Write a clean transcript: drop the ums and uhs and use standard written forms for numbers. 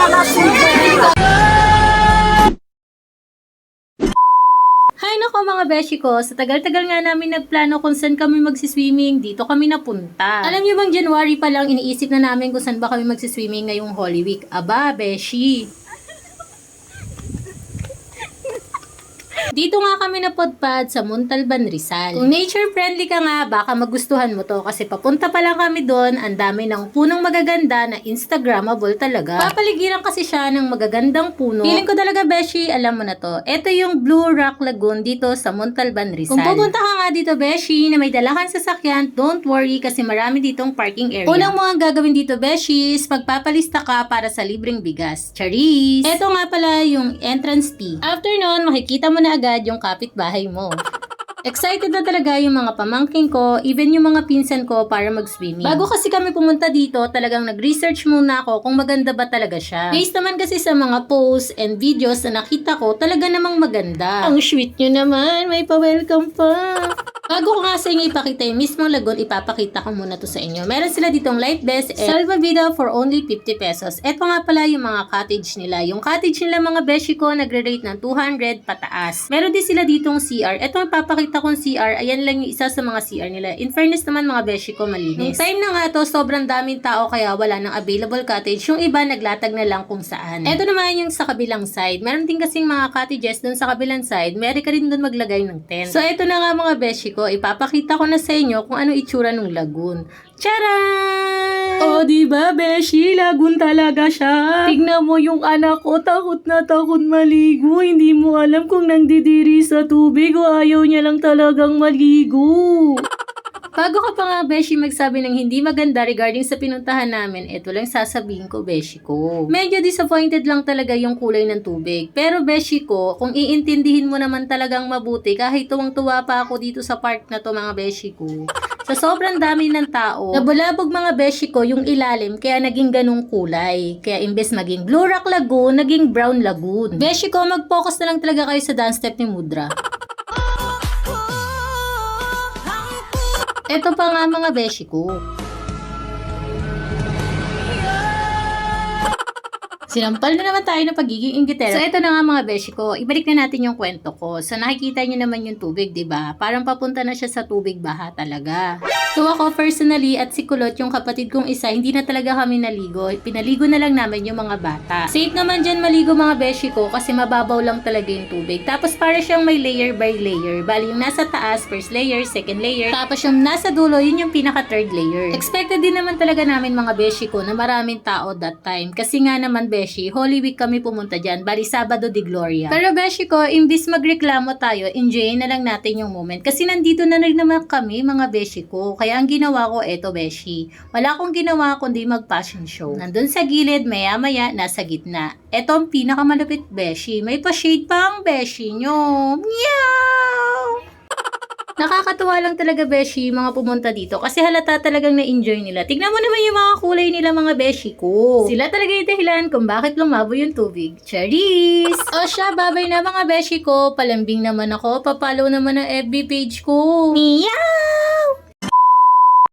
Hay nako mga beshi ko, sa tagal-tagal nga namin nagplano kung saan kami magsiswimming, dito kami napunta. Alam niyo bang January pa lang iniisip na namin kung saan ba kami magsiswimming ngayong Holy Week. Aba, beshi! Dito nga kami napodpad sa Montalban, Rizal. Kung nature friendly ka nga, baka magustuhan mo to kasi papunta pa lang kami doon, ang dami ng punong magaganda na Instagrammable talaga. Papaligiran kasi siya ng magagandang puno. Feeling ko talaga, beshi, alam mo na to. Ito yung Blue Rock Lagoon dito sa Montalban, Rizal. Kung pupunta ka nga dito, beshi, na may dalahan sasakyan, don't worry kasi marami ditong parking area. Unang mga gagawin dito, beshi, is magpapalista ka para sa libreng bigas. Charis! Ito nga pala yung entrance fee. After nun, makikita mo na agad yung kapitbahay mo. Excited na talaga yung mga pamangking ko, even yung mga pinsan ko para mag-swimming. Bago kasi kami pumunta dito, talagang nag-research muna ako kung maganda ba talaga siya. Based naman kasi sa mga posts and videos na nakita ko, talaga namang maganda. Ang sweet nyo naman, may pa-welcome pa. Bago ko nga sa inyo ipakita yung mismong lagoon, ipapakita ko muna to sa inyo. Meron sila ditong life vest and salvavida for only 50 pesos. Ito nga pala yung mga cottage nila. Yung cottage nila mga beshi ko, nagre-rate ng 200 pataas. Meron din sila ditong CR. Ito ipapakita kong CR. Ayan lang yung isa sa mga CR nila. In fairness naman mga beshi ko, malinis. Nung time na nga to, sobrang daming tao kaya wala nang available cottage. Yung iba naglatag na lang kung saan. Ito naman yung sa kabilang side. Meron din kasing mga cottages dun sa kabilang side. Meron ka rin dun maglagay ng tent. So ito na nga mga beshi ko, ipapakita ko na sa inyo kung ano itsura ng lagoon. Charan! Oh, diba, beshi? Lagoon talaga siya. Tignan mo yung anak ko, takot na takot maligo. Hindi mo alam kung nangdidiri sa tubig o ayaw niya lang talagang maligo. Bago ka pa nga, beshi, magsabi ng hindi maganda regarding sa pinuntahan namin, ito lang sasabihin ko, beshi ko. Medyo disappointed lang talaga yung kulay ng tubig. Pero, beshi ko, kung iintindihin mo naman talagang mabuti, kahit tuwang-tuwa pa ako dito sa park na to, mga beshi ko. Sa sobrang dami ng tao, nabulabog mga beshi ko yung ilalim, kaya naging ganung kulay. Kaya imbes maging Blue Rock Lagoon, naging Brown Lagoon. Beshi ko, mag-focus na lang talaga kayo sa dance step ni Mudra. Ito pa nga mga beshi ko. Sinampal na naman tayo ng pagiging inggitero. So, ito na nga mga beshi ko. Ibalik na natin yung kwento ko. So, nakikita nyo naman yung tubig, diba? Parang papunta na siya sa tubig baha talaga. So, ako personally at si Kulot, yung kapatid kong isa, hindi na talaga kami naligo. Pinaligo na lang namin yung mga bata. Safe naman dyan maligo mga beshi ko kasi mababaw lang talaga yung tubig. Tapos, para siyang may layer by layer. Bali, yung nasa taas, first layer, second layer. Tapos, yung nasa dulo, yun yung pinaka third layer. Expected din naman talaga namin mga beshi ko na maraming tao that time. Kasi nga naman beshi, Holy Week kami pumunta dyan. Bali, Sabado de Gloria. Pero beshi ko, imbis magreklamo tayo, enjoy na lang natin yung moment. Kasi nandito na rin naman kami, mga beshi ko. Kaya ang ginawa ko, eto beshi. Wala akong ginawa kundi mag-fashion show. Nandun sa gilid, maya-maya, nasa gitna. Eto ang pinakamalupit beshi. May pa-shade pa ang beshi nyo. Meow! Nakakatuwa lang talaga, beshi, mga pumunta dito kasi halata talagang na-enjoy nila. Tignan mo naman yung mga kulay nila, mga beshi ko. Sila talaga yung dahilan kung bakit lumabo yung tubig. Charis! O siya, babay na mga beshi ko. Palambing naman ako. Papalo naman ang FB page ko. Meow!